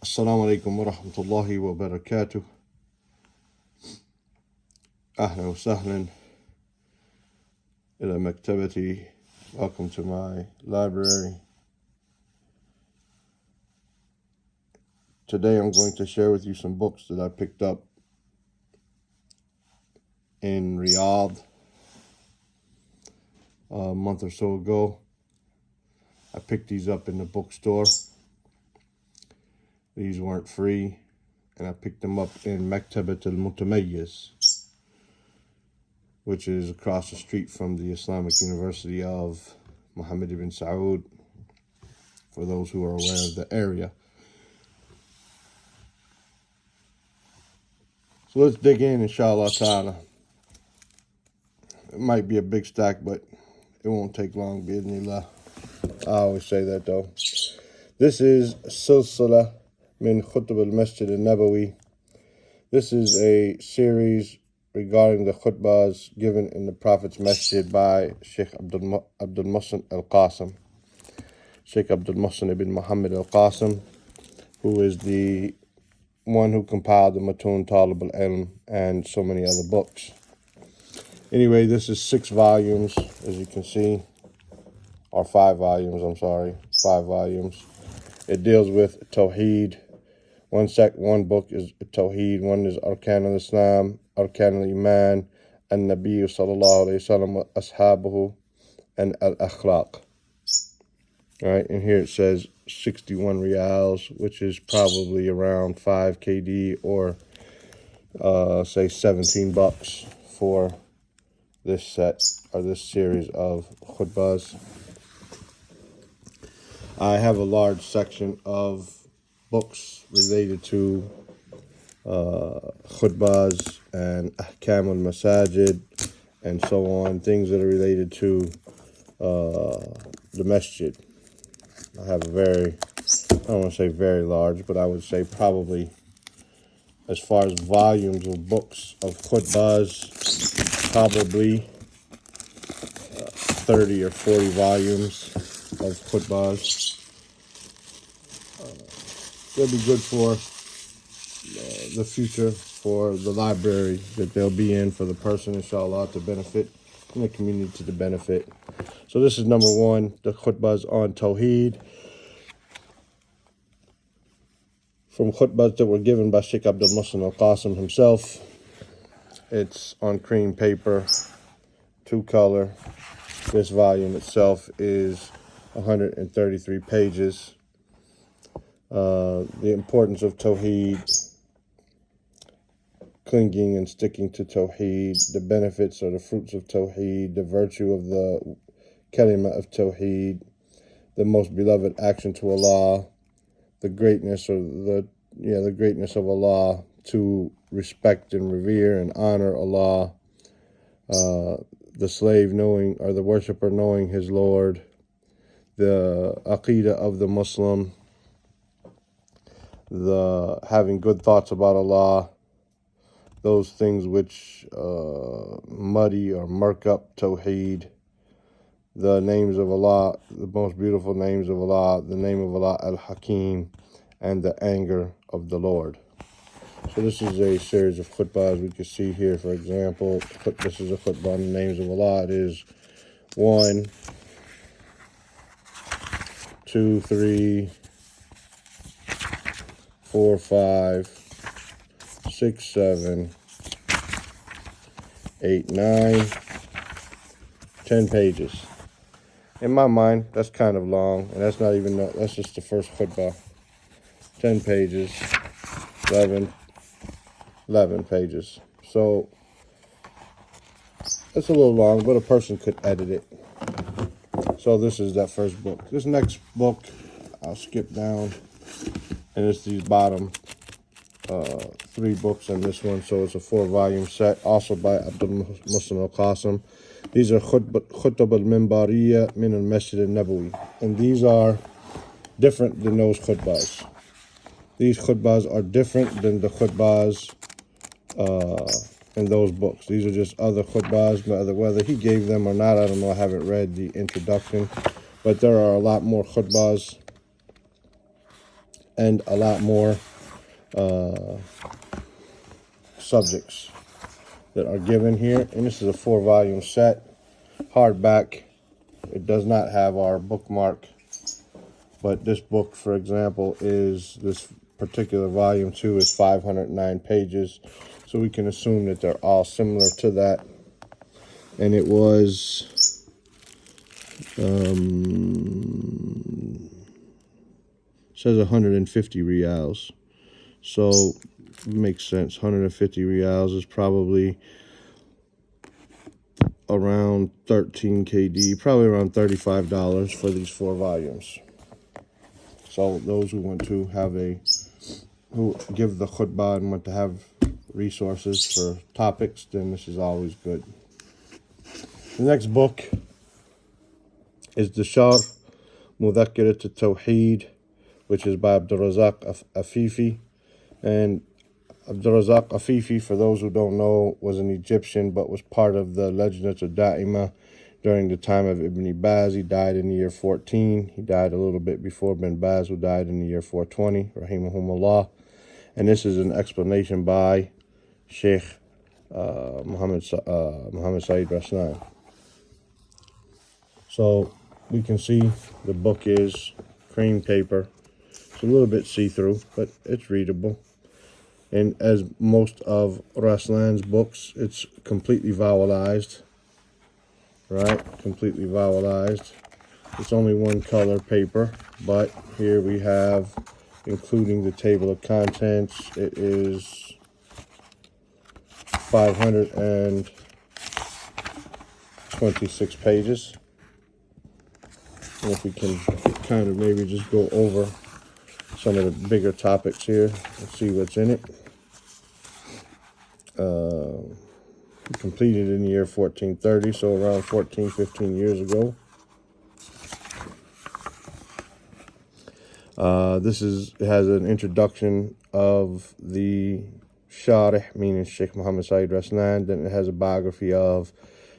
السلام عليكم ورحمة الله وبركاته. أهلا وسهلا إلى مكتبتي. Welcome to my library. Today I'm going to share with you some books that I picked up in Riyadh a month or so ago. I picked these up in the bookstore. These weren't free, and I picked them up in Maktabah al-Mutamayyiz, which is across the street from the Islamic University of Mohammed ibn Saud, for those who are aware of the area. So let's dig in, inshallah ta'ala. It might be a big stack, but it won't take long, bi'idhnillah. I always say that though. This is Silsila min Khutb al-Masjid al-Nabawi. This is a series regarding the khutbahs given in the Prophet's Masjid by Sheikh Abdul Muhsin al-Qasim. Sheikh Abdul Muhsin ibn Muhammad al-Qasim, who is the one who compiled the Matun Talib al-Ilm and so many other books. Anyway, this is 6 volumes, as you can see, or 5 volumes, 5 volumes. It deals with Tawheed. One book is Tawheed, one is Arkan al-Islam, Arkan al-Iman, and Nabi sallallahu alayhi wa sallam wa ashabuhu, and al-Akhlaq. All right, and here it says 61 Riyals, which is probably around 5 KD, or say $17 for this set, or this series of khutbahs. I have a large section of books related to khutbahs and ahkam al-masajid and so on, things that are related to the masjid. I have I don't want to say very large, but I would say probably, as far as volumes of books of khutbahs, probably 30 or 40 volumes of khutbahs. They'll be good for the future, for the library that they'll be in, for the person, inshallah, to benefit, and the community to benefit. So this is number 1, the khutbahs on Tawheed, from khutbahs that were given by Sheikh Abdul Muhsin al-Qasim himself. It's on cream paper, 2-color. This volume itself is 133 pages. The importance of Tawheed, clinging and sticking to Tawheed, the benefits or the fruits of Tawheed, the virtue of the kalima of Tawheed, the most beloved action to Allah, the greatness of Allah, to respect and revere and honor Allah, the slave knowing, or the worshipper knowing his Lord, the aqidah of the Muslim, the having good thoughts about Allah, those things which muddy or murk up Tawheed, the names of Allah, the most beautiful names of Allah, the name of Allah al-Hakim, and the anger of the Lord. So this is a series of khutbahs. We can see here, for example, this is a khutbah on the names of Allah. It is 1, 2, 3, 4, 5, 6, 7, 8, 9, 10 pages. In my mind, that's kind of long, and that's just the first khutbah. 10 pages, 11 pages. So it's a little long, but a person could edit it. So this is that first book. This next book, I'll skip down, and it's these bottom 3 books in this one. So it's a 4-volume set, also by Abdul Muhsin al-Qasim. These are Khutb al-Minbariya min al-Masjid al-Nabawi, and these are different than those khutbahs. These khutbahs are different than the khutbahs in those books. These are just other khutbahs, whether he gave them or not, I don't know. I haven't read the introduction, but there are a lot more khutbahs and a lot more subjects that are given here. And this is a 4-volume set, hardback. It does not have our bookmark, but this book, for example, is this particular volume 2 is 509 pages, so we can assume that they're all similar to that. And it was says 150 reals, so it makes sense. 150 reals is probably around 13 KD, probably around $35 for these 4 volumes. So those who want to who give the khutbah and want to have resources for topics, then this is always good. The next book is the Sharh Mudhakkirat al-Tawheed, which is by Abdurrazaq Afifi. And Abdurrazaq Afifi, for those who don't know, was an Egyptian but was part of the Lajnat al-Da'ima during the time of Ibn Baz. He died in the year 14. He died a little bit before Ibn Baz, who died in the year 420, rahimahumullah. And this is an explanation by Sheikh Muhammad Saeed Raslan. So we can see the book is cream paper. It's a little bit see-through, but it's readable. And as most of Raslan's books, it's completely vowelized. Right? Completely vowelized. It's only one color paper, but here we have, including the table of contents, it is 526 pages. And if we can kind of maybe just go over some of the bigger topics here and see what's in it. Completed in the year 1430, so around 15 years ago. This has an introduction of the Sharih, meaning Sheikh Muhammad Saeed Raslan. Then it has a biography of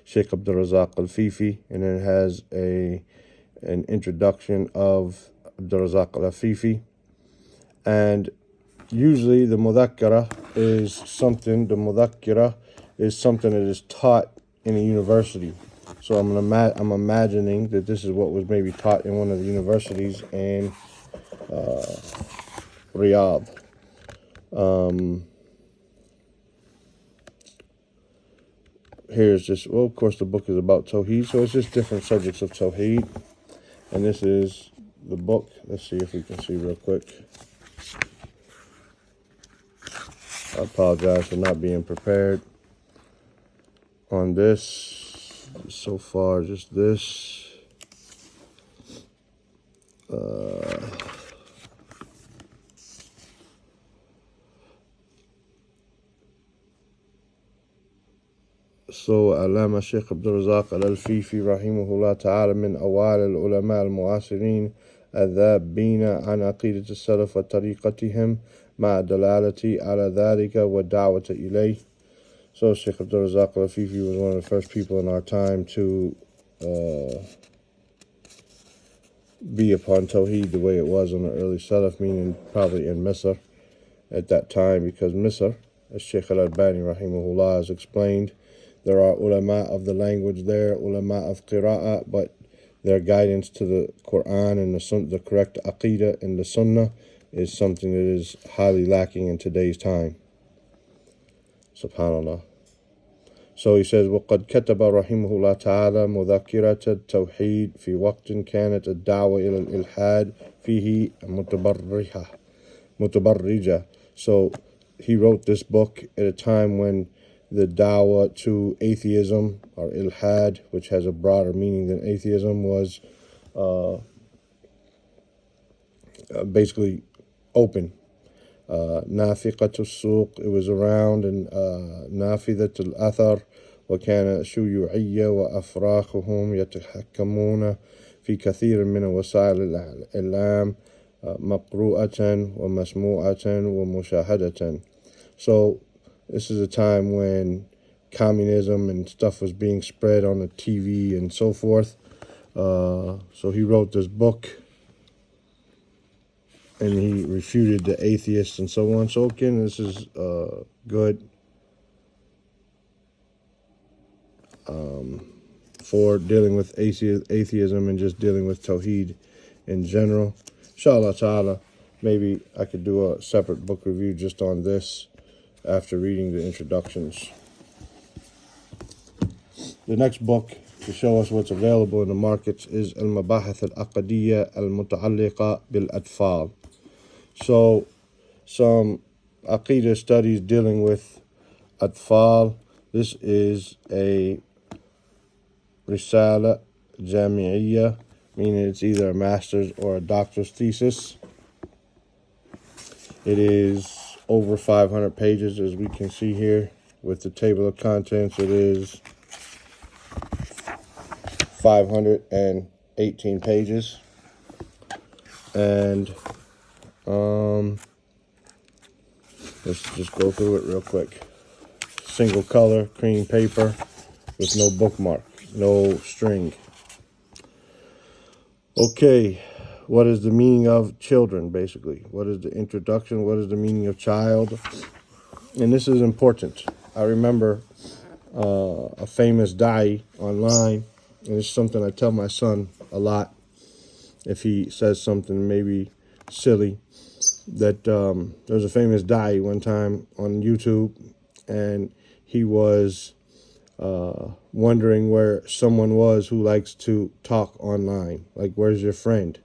Sheikh Abdurrazaq Al-Fifi, and then it has an introduction of Abdurrazaq Al-Fifi. And usually the mudhakkara is something that is taught in a university. So I'm imagining that this is what was maybe taught in one of the universities in Riyadh. Here's just, well, of course the book is about Tawheed, so it's just different subjects of Tawheed. And this is the book. Let's see if we can see real quick. I apologize for not being prepared on this. So far, just this. So, Allama Sheikh Abdurrazaq Al-Fifi rahimahullah ta'ala min awal al-ulama al-mu'asirin الذابين عن عقيدة السلف وطريقتهم مع دلالة على ذلك والدعوة إليه. So Sheikh Abdurrazaq Al-Fifi was one of the first people in our time to be upon Tawheed the way it was on the early Salaf, meaning probably in Misr at that time, because Misr, as Sheikh Al-Albani rahimahullah has explained, there are ulama of the language there, ulama of qira'ah, but their guidance to the Quran and the correct aqidah and the sunnah is something that is highly lacking in today's time. Subhanallah. So he says, وَقَدْ كَتَبَ رَحِمَهُ اللَّهُ تَعَالَى مُذَكِّرَةَ التَّوْحِيدِ فِي وَقْتٍ كَانَتْ الدَّعْوَةُ إِلَى الْإِلْحَادِ فِيهِ مُتَبَرِّجَةً. So he wrote this book at a time when the da'wah to atheism, or ilhad, which has a broader meaning than atheism, was basically open. نافقة السوق, it was around, and نافذة الأثر, وكان شيوعية وأفراخهم يتحكمون في كثير من وسائل الإعلام مقروءة ومسموعة ومشاهدة. So this is a time when communism and stuff was being spread on the TV and so forth. So he wrote this book and he refuted the atheists and so on. So again, this is good for dealing with atheism and just dealing with Tawheed in general. Inshallah ta'ala, maybe I could do a separate book review just on this after reading the introductions. The next book to show us what's available in the markets is al-Mabahith al-Aqadiyya al-Muta'alliqa bil-Atfal. So, some Aqidah studies dealing with Atfal. This is a Risala Jami'iyya, meaning it's either a master's or a doctor's thesis. It is over 500 pages, as we can see here with the table of contents. It is 518 pages, and let's just go through it real quick. Single color, cream paper with no bookmark, no string. Okay, what is the meaning of children, basically? What is the introduction? What is the meaning of child? And this is important. I remember a famous da'i online, and it's something I tell my son a lot if he says something maybe silly, that there was a famous da'i one time on YouTube, and he was wondering where someone was who likes to talk online. Like, where's your friend?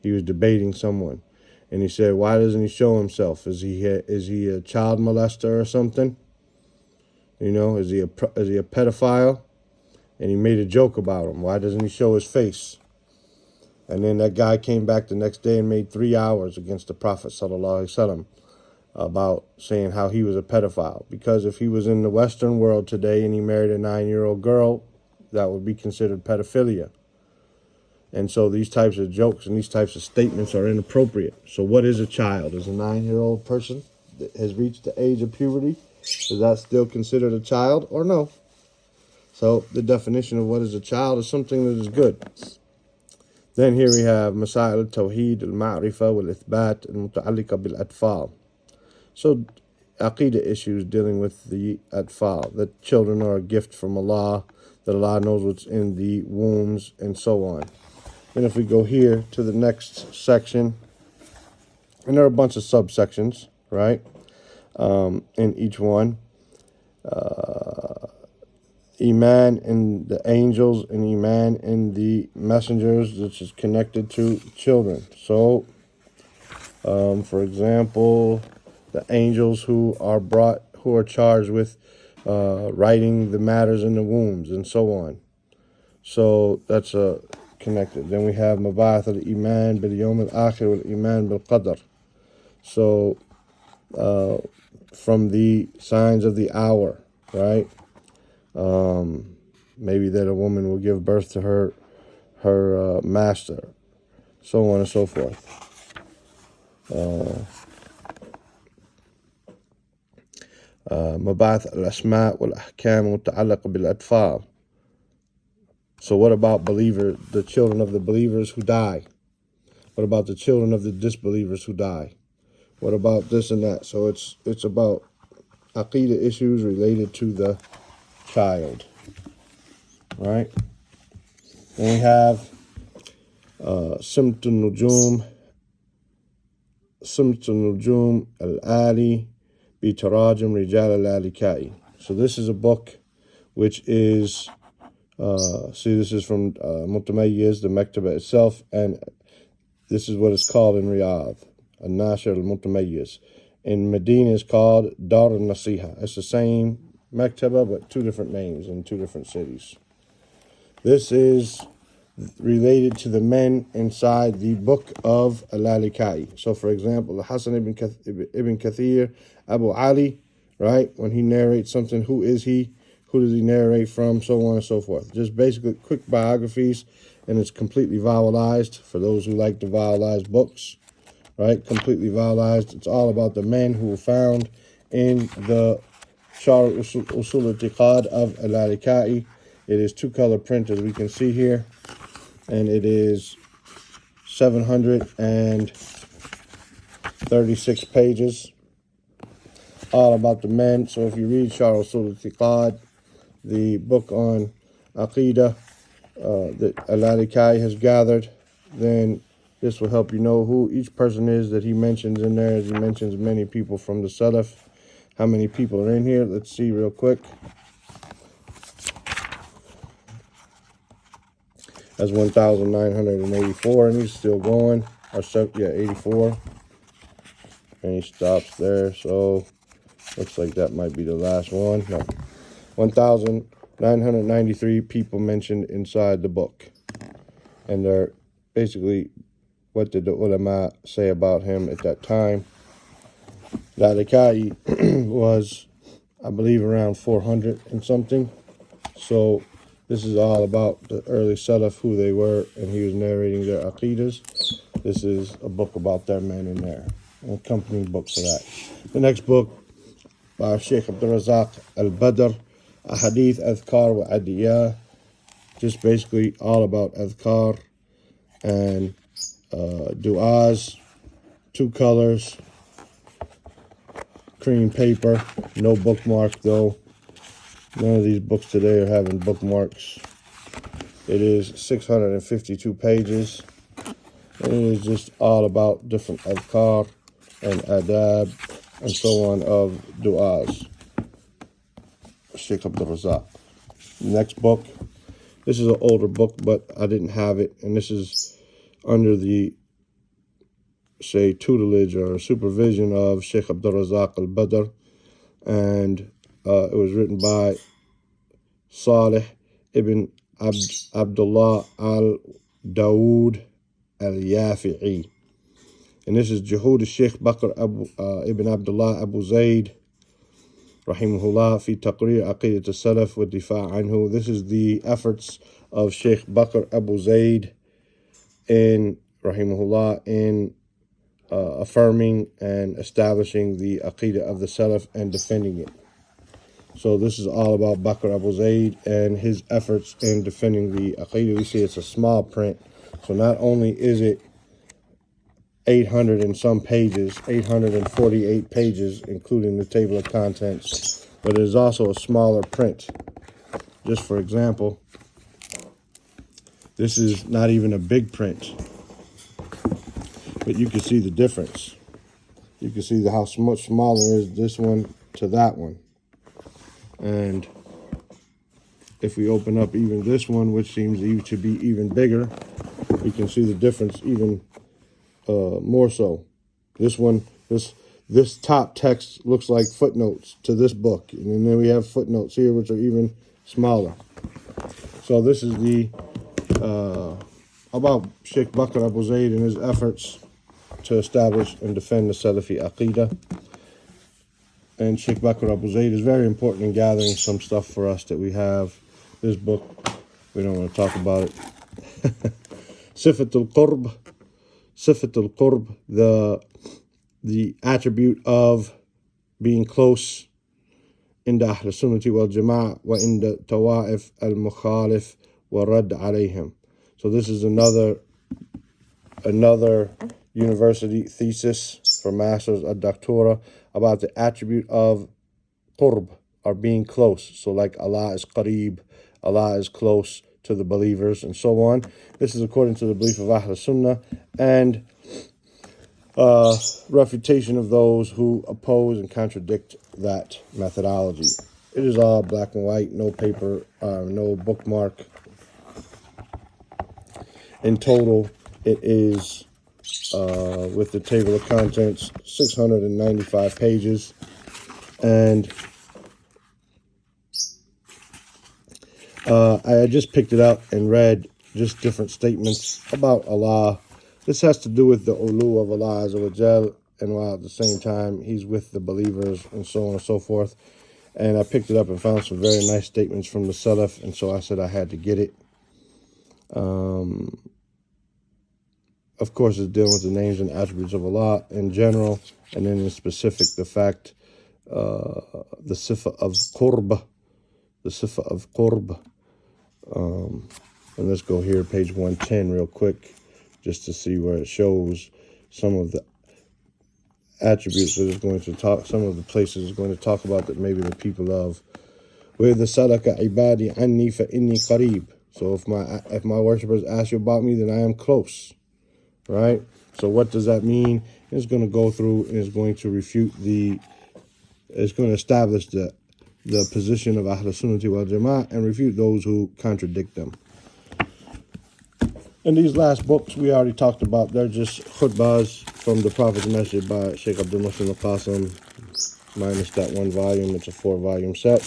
He was debating someone, and he said, why doesn't he show himself? Is he a child molester or something? You know, is he a pedophile? And he made a joke about him. Why doesn't he show his face? And then that guy came back the next day and made 3 hours against the Prophet ﷺ about saying how he was a pedophile. Because if he was in the Western world today and he married a 9-year-old girl, that would be considered pedophilia. And so these types of jokes and these types of statements are inappropriate. So what is a child? Is a 9-year-old person that has reached the age of puberty, is that still considered a child or no? So the definition of what is a child is something that is good. Then here we have Masail al-Tawheed, al-Ma'rifa, wal-Ithbat, al-Muta'alliqa bil-Atfal. So Aqidah issues dealing with the Atfal, that children are a gift from Allah, that Allah knows what's in the wombs, and so on. And if we go here to the next section, and there are a bunch of subsections, right, in each one. Iman in the angels and Iman in the messengers, which is connected to children. So, for example, the angels who are charged with writing the matters in the wombs and so on. So that's connected. Then we have Maba'ath al-Iman bil-Yawm al-Akhir wal-Iman bil-Qadr. So from the signs of the hour, right? Maybe that a woman will give birth to her master, so on and so forth. Mabath al-Asma' wal-Ahkam muta'allaq bil-Atfal. So what about the children of the believers who die? What about the children of the disbelievers who die? What about this and that? So it's about Aqidah issues related to the child, right? Then we have Simtun Nujum al-Ali bi Tarajum Rijal al-Alikai. So this is a book which is, this is from Mutamayyiz, the Maktabah itself, and this is what it's called in Riyadh, al-Nashr al-Mutamayyiz. In Medina, it's called Dar al-Nasiha. It's the same Maktabah, but 2 different names in 2 different cities. This is related to the men inside the book of Al-Alikai. So, for example, Hassan ibn Kathir, Abu Ali, right? When he narrates something, who is he? Who does he narrate from? So on and so forth. Just basically quick biographies, and it's completely vowelized for those who like the vowelized books, right? Completely vowelized. It's all about the men who were found in the Shar Usul al-Tiqad of Al-Alikai. It is 2-color print, as we can see here, and it is 700 and 36 pages, all about the men. So if you read Sharh Usul al-I'tiqad, the book on Aqidah that al-Lalikai has gathered, then this will help you know who each person is that he mentions in there, as he mentions many people from the Salaf. How many people are in here? Let's see real quick. That's 1,984, and he's still going. Or 84. And he stops there, so looks like that might be the last one. No. 1,993 people mentioned inside the book. And they're basically, what did the ulama say about him at that time? Lalikai was, I believe, around 400 and something. So this is all about the early Salaf, who they were, and he was narrating their aqidas. This is a book about their men in there, an accompanying book for that. The next book by Sheikh Abdul Razak al-Badr, Ahadith Adhkar wa Adiyah, just basically all about Adhkar and du'as, 2 colors, cream paper, no bookmark though. None of these books today are having bookmarks. It is 652 pages. And it is just all about different adhkar and adab and so on of du'as. Sheikh Abdul Razak. Next book. This is an older book, but I didn't have it. And this is under the, say, tutelage or supervision of Sheikh Abdul Razak al-Badr. And it was written by Salih ibn Abdullah al-Dawood al-Yafi'i. And this is Juhud al-Sheikh Bakr ibn Abdullah Abu Zayd, rahimahullah, fi taqrir aqidat al-Salaf wa difa' anhu. This is the efforts of Sheikh Bakr Abu Zayd in, rahimahullah, in affirming and establishing the aqidah of the Salaf and defending it. So this is all about Bakr Abu Zayd and his efforts in defending the aqidah. We see it's a small print. So not only is it 800 and some pages, 848 pages, including the table of contents, but it is also a smaller print. Just for example, this is not even a big print, but you can see the difference. You can see how much smaller is this one to that one. And if we open up even this one, which seems to be even bigger, we can see the difference even more so. This one, this top text looks like footnotes to this book. And then we have footnotes here, which are even smaller. So this is the about Sheikh Bakr Abu Zayd and his efforts to establish and defend the Salafi Aqidah. And Sheikh Bakr Abu Zayd is very important in gathering some stuff for us that we have. This book, we don't want to talk about it. Sifat al-Qurb, the attribute of being close in the Ahl Sunnati wal Jama'ah wa in the Tawa'if al-Mukhalif wa Radd alayhim. So this is another university thesis for masters at doctora about the attribute of qurb, or being close. So like Allah is qareeb, Allah is close to the believers, and so on. This is according to the belief of Ahl Sunnah, and refutation of those who oppose and contradict that methodology. It is all black and white, no paper, no bookmark. In total, it is, with the table of contents, 695 pages. And I just picked it up and read just different statements about Allah. This has to do with the ulu of Allah Azza wa Jal, and while at the same time He's with the believers and so on and so forth. And I picked it up and found some very nice statements from the Salaf, and so I said I had to get it. Of course, it's dealing with the names and attributes of Allah in general, and then in specific, the fact, the sifa of qurb, and let's go here, page 110 real quick, just to see where it shows some of attributes that is going to talk, some of the places is going to talk about that maybe the people of. وَإِذَا سَأَلَكَ عِبَادِي عَنِّي فَإِنِّي قَرِيبٌ. So if my worshipers ask you about me, then I am close, right? So what does that mean? It's going to go through and it's going to refute it's going to establish the position of Ahl Sunnah wal Jama'ah and refute those who contradict them. And these last books we already talked about, they're just khutbahs from the Prophet's message by Sheikh Abdul Muslim al-Qasim, minus that one volume. It's a 4-volume set.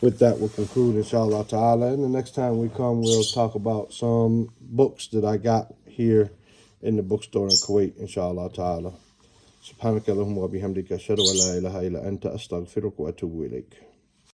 With that, we'll conclude, inshallah ta'ala. And the next time we come, we'll talk about some books that I got here in the bookstore in Kuwait, inshallah ta'ala. Subhanaka Allahumma wa bihamdika ashhadu an la ilaha illa anta astaghfiruka wa atubu ilayk.